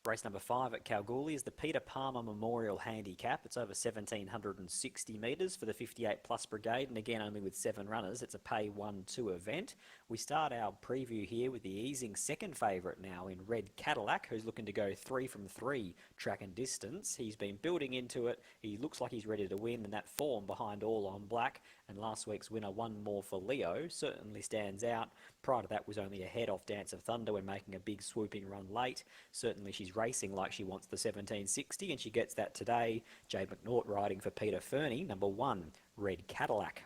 Race number 5 at Kalgoorlie is the Peter Palmer Memorial Handicap. It's over 1,760 metres for the 58 plus brigade, and again only with 7 runners. It's a pay 1-2 event. We start our preview here with the easing second favourite now in Red Cadillac, who's looking to go 3 from 3 track and distance. He's been building into it. He looks like he's ready to win, and that form behind All on Black and last week's winner One More for Leo certainly stands out. Prior to that was only ahead off Dance of Thunder when making a big swooping run late. Certainly she's racing like she wants the 1760, and she gets that today. Jade McNaught riding for Peter Fernie. Number 1, Red Cadillac.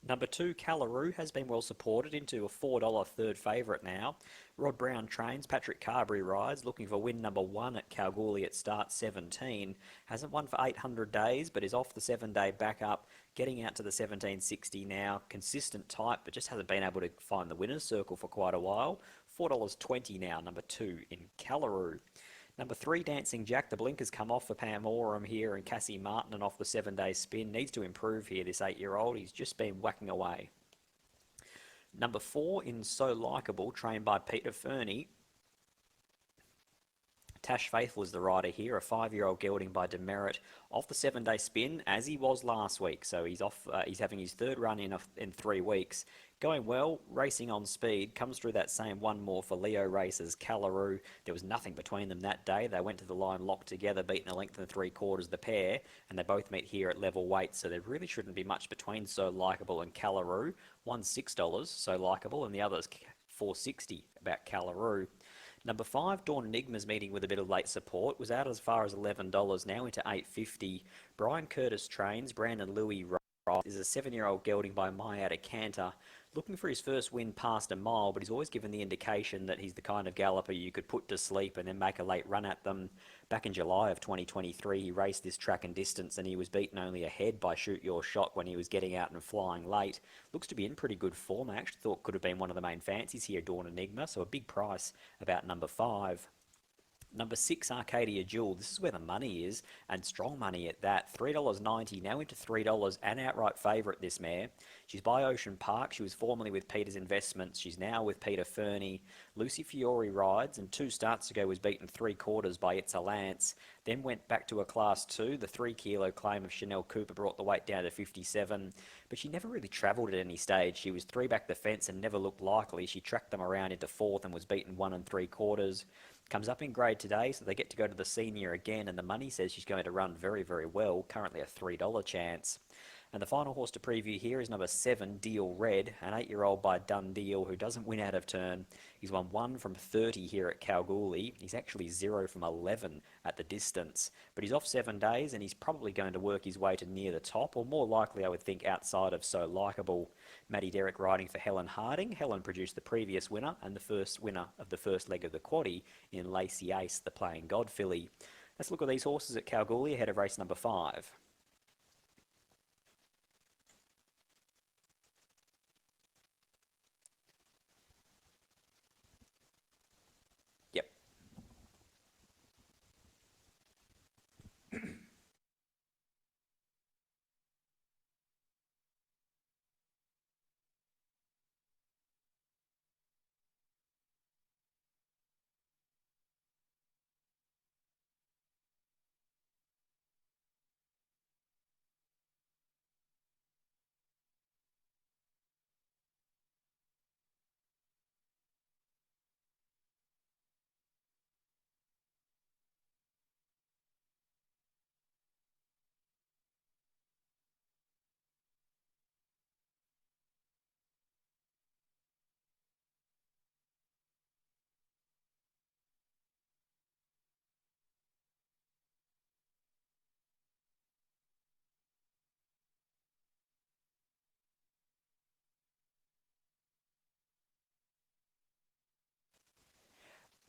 Number 2, Callaroo, has been well supported into a $4 third favourite now. Rod Brown trains, Patrick Carberry rides, looking for win number 1 at Kalgoorlie at start 17. Hasn't won for 800 days, but is off the 7-day backup, getting out to the 1760 now. Consistent type, but just hasn't been able to find the winner's circle for quite a while. $4.20 now, number 2 in Callaroo. Number 3, Dancing Jack. The blinkers come off for Pam Oram here and Cassie Martin, and off the 7-day spin. Needs to improve here, this 8-year-old. He's just been whacking away. Number 4 in So Likable, trained by Peter Fernie. Natasha Faithfull is the rider here, a 5-year-old gelding by Demerit, off the 7-day spin as he was last week. So he's off. He's having his third run in 3 weeks. Going well, racing on speed, comes through that same One More for Leo race as Callaroo. There was nothing between them that day. They went to the line locked together, beating a length and 3/4 the pair, and they both meet here at level weight, so there really shouldn't be much between So Likable and Callaroo. One's $6, So Likable, and the other's $4.60 about Callaroo. Number 5, Dawn Enigma's meeting with a bit of late support, was out as far as $11, now into $8.50. Brian Curtis trains, Brandon Louis is a 7-year-old gelding by Mayada Cantor, looking for his first win past a mile, but he's always given the indication that he's the kind of galloper you could put to sleep and then make a late run at them. Back in July of 2023, he raced this track and distance, and he was beaten only ahead by Shoot Your Shot when he was getting out and flying late. Looks to be in pretty good form. I actually thought could have been one of the main fancies here, Dawn Enigma, so a big price about number 5. Number 6, Arcadia Jewel. This is where the money is, and strong money at that. $3.90, now into $3, and outright favourite, this mare. She's by Ocean Park. She was formerly with Peter's Investments. She's now with Peter Fernie. Lucy Fiore rides, and 2 starts ago was beaten 3/4 by It's a Lance. Then went back to a Class 2. The 3-kilo claim of Chanel Cooper brought the weight down to 57, but she never really travelled at any stage. She was 3 back the fence and never looked likely. She tracked them around into 4th and was beaten 1 3/4. Comes up in grade today, so they get to go to the senior again, and the money says she's going to run very, very well, currently a $3 chance. And the final horse to preview here is number 7, Deal Red, an 8-year-old by Dundeal who doesn't win out of turn. He's won 1 from 30 here at Kalgoorlie. He's actually 0 from 11 at the distance. But he's off 7 days, and he's probably going to work his way to near the top, or more likely, I would think, outside of So Likable. Matty Derrick riding for Helen Harding. Helen produced the previous winner and the first winner of the first leg of the quaddie in Lacey Ace, the Playing God filly. Let's look at these horses at Kalgoorlie ahead of race number 5. Yep.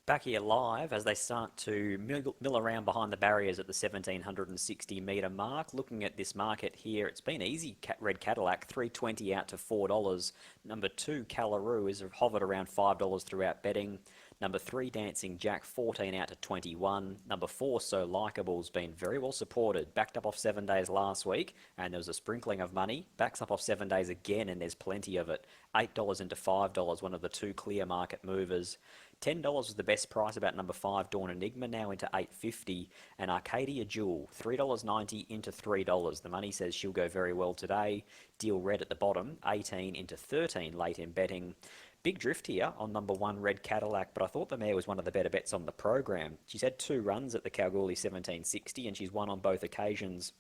Back here live as they start to mill around behind the barriers at the 1760 metre mark. Looking at this market here, it's been easy. Red Cadillac, $3.20 out to $4. Number 2, Callaroo, has hovered around $5 throughout betting. Number 3, Dancing Jack, 14 out to 21. Number 4, So Likable's been very well supported. Backed up off 7 days last week, and there was a sprinkling of money. Backs up off 7 days again, and there's plenty of it. $8 into $5, one of the 2 clear market movers. $10 was the best price about number 5, Dawn Enigma, now into $8.50. And Arcadia Jewel, $3.90 into $3. The money says she'll go very well today. Deal Red at the bottom, 18 into 13 late in betting. Big drift here on number 1, Red Cadillac, but I thought the mare was one of the better bets on the program. She's had 2 runs at the Kalgoorlie 1760 and she's won on both occasions.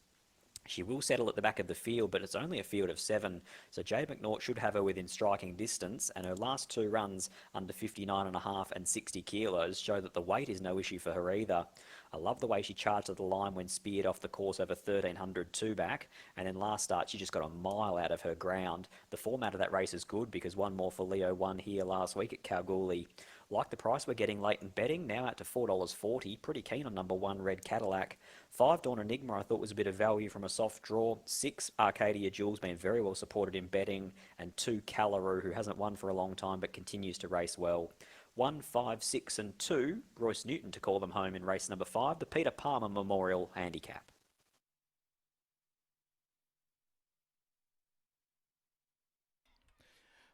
She will settle at the back of the field, but it's only a field of 7, so Jay McNaught should have her within striking distance, and her last 2 runs under 59.5 and 60 kilos show that the weight is no issue for her either. I love the way she charged at the line when speared off the course over 1300 2-back, and then last start she just got a mile out of her ground. The format of that race is good because One More for Leo won here last week at Kalgoorlie. Like the price we're getting late in betting, now out to $4.40. Pretty keen on number 1, Red Cadillac. 5, Dawn Enigma, I thought was a bit of value from a soft draw. 6, Arcadia Jewel's been very well supported in betting. And 2, Callaroo, who hasn't won for a long time but continues to race well. 1, 5, 6 and 2, Royce Newton to call them home in race number 5, the Peter Palmer Memorial Handicap.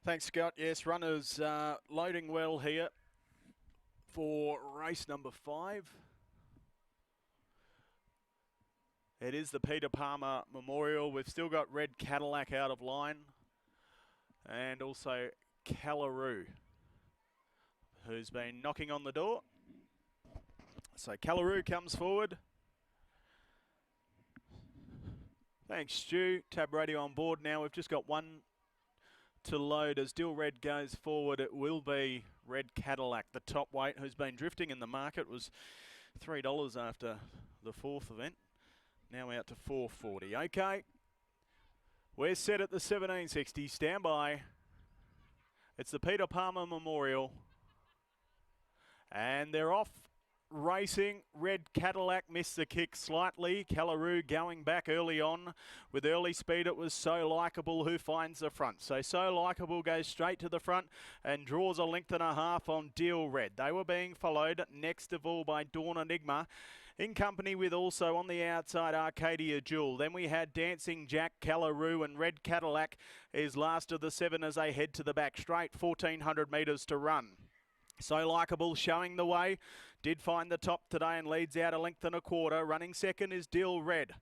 Thanks, Scott. Yes, runners loading well here for race number 5. It is the Peter Palmer Memorial. We've still got Red Cadillac out of line and also Callaroo, who's been knocking on the door. So Callaroo comes forward. Thanks, Stu. Tab radio on board now. We've just got one to load. As Dill Red goes forward, it will be Red Cadillac, the top weight, who's been drifting in the market. Was $3 after the 4th event. Now out to $4.40. Okay, we're set at the 1760. Stand by. It's the Peter Palmer Memorial, and they're off racing. Red Cadillac missed the kick slightly. Callaroo going back early on. With early speed, it was So Likable who finds the front. So Likable goes straight to the front and draws a length and a half on Deal Red. They were being followed next of all by Dawn Enigma, in company with also on the outside Arcadia Jewel. Then we had Dancing Jack, Callaroo, and Red Cadillac is last of the 7 as they head to the back straight. 1400 metres to run. So Likable showing the way. Did find the top today and leads out a length and a quarter. Running second is Deal Red.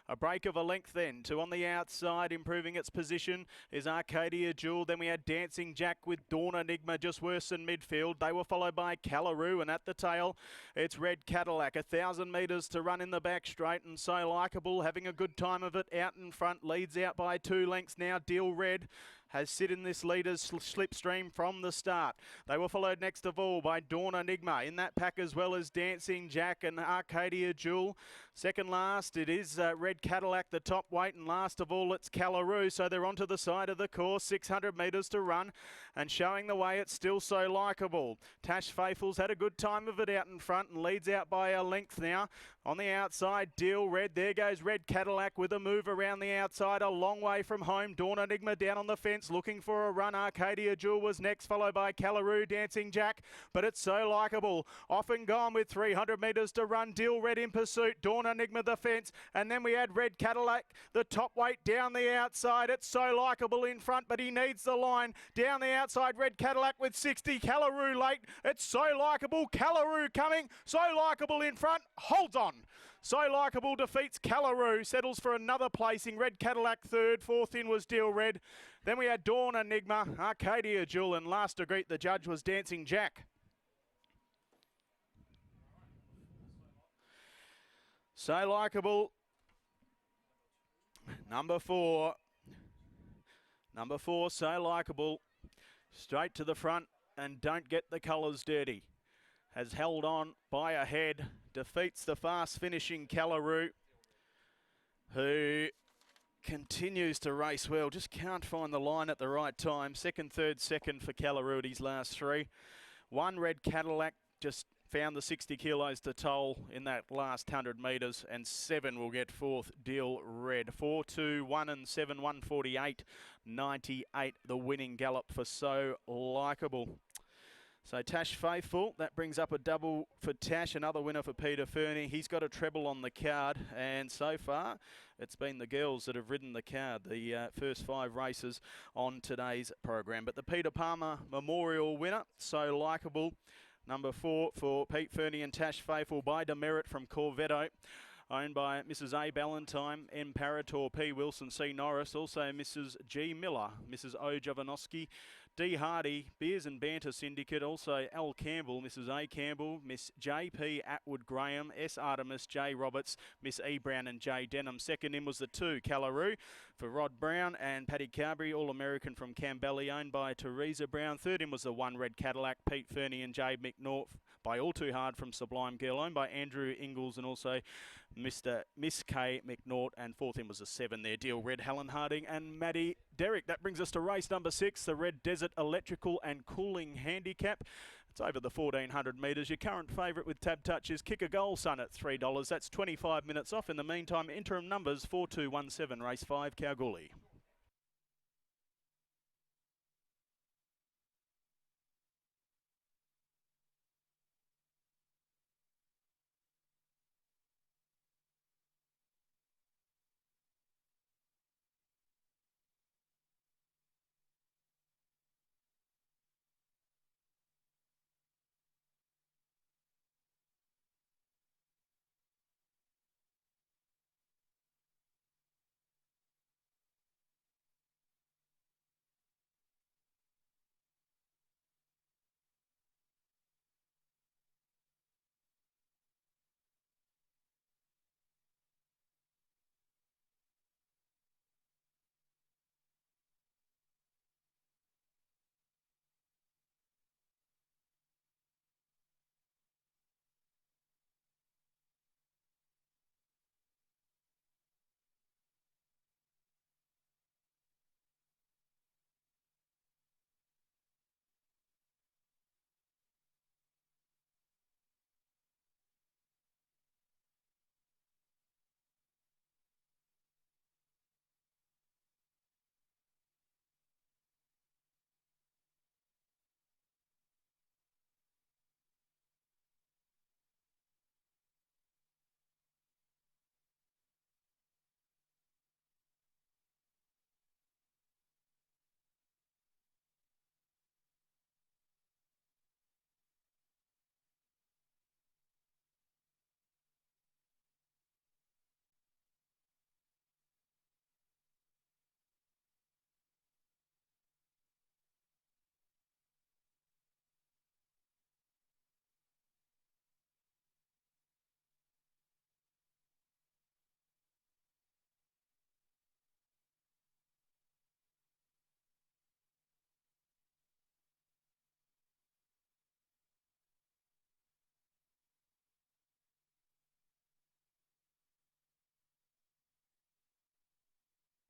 A break of a length then to on the outside, improving its position, is Arcadia Jewel. Then we had Dancing Jack with Dawn Enigma just worse than midfield. They were followed by Callaroo, and at the tail, it's Red Cadillac. 1,000 metres to run in the back straight, and So Likable having a good time of it out in front. Leads out by 2 lengths now. Deal Red has sit in this leader's slipstream from the start. They were followed next of all by Dawn Enigma. In that pack as well as Dancing Jack and Arcadia Jewel. Second last, it is Red Cadillac, the top weight, and last of all, it's Callaroo. So they're onto the side of the course, 600 metres to run, and showing the way, it's still So Likable. Natasha Faithfull's had a good time of it out in front and leads out by a length now. On the outside, Deal Red. There goes Red Cadillac with a move around the outside, a long way from home. Dawn Enigma down on the fence, looking for a run. Arcadia Jewel was next, followed by Callaroo, Dancing Jack, but it's So Likable. Off and gone with 300 metres to run. Deal Red in pursuit. Dawn Enigma the fence, and then we had Red Cadillac, the top weight, down the outside. It's So Likable in front, but he needs the line. Down the outside, Red Cadillac with 60. Callaroo late. It's So Likable. Callaroo coming. So Likable in front. Holds on. So Likable defeats Callaroo, settles for another placing. Red Cadillac third, 4th in was Deal Red. Then we had Dawn Enigma, Arcadia Jewel, and last to greet the judge was Dancing Jack. So Likable, number 4, So Likable, straight to the front and don't get the colours dirty. Has held on by a head, defeats the fast finishing Callaroo, who continues to race well, just can't find the line at the right time. Second, third, second for Callaroo at his last 3. 1 Red Cadillac just found the 60 kilos to toll in that last 100 metres, and 7 will get 4th, Deal Red. 4, 2, 1 and 7, 148.98, the winning gallop for So Likable. So Tash Faithfull, that brings up a double for Tash, another winner for Peter Fernie. He's got a treble on the card, and so far it's been the girls that have ridden the card, the first 5 races on today's program. But the Peter Palmer Memorial winner, So Likable, Number 4 for Pete Fernie and Tash Faithfull by Demerit from Corvetto. Owned by Mrs. A. Ballantyne, M. Parator, P. Wilson, C. Norris. Also Mrs. G. Miller, Mrs. O. Jovanovski, D. Hardy, Beers and Banter Syndicate. Also L. Campbell, Mrs. A. Campbell, Miss J. P. Atwood Graham, S. Artemis, J. Roberts, Miss E. Brown and J. Denham. Second in was the 2, Callaroo, for Rod Brown and Paddy Carberry, All-American from Campbelly, owned by Teresa Brown. Third in was the 1, Red Cadillac, Pete Fernie and J. McNaught, by All Too Hard from Sublime Girl, owned by Andrew Ingalls and also Miss K. McNaught. And fourth in was the 7 there, Deal Red, Helen Harding and Maddie Derrick. That brings us to race number 6, the Red Desert Electrical and Cooling Handicap. It's over the 1,400 metres. Your current favourite with Tab Touch is Kick a Goal Son at $3. That's 25 minutes off. In the meantime, interim numbers 4217, race 5, Kalgoorlie.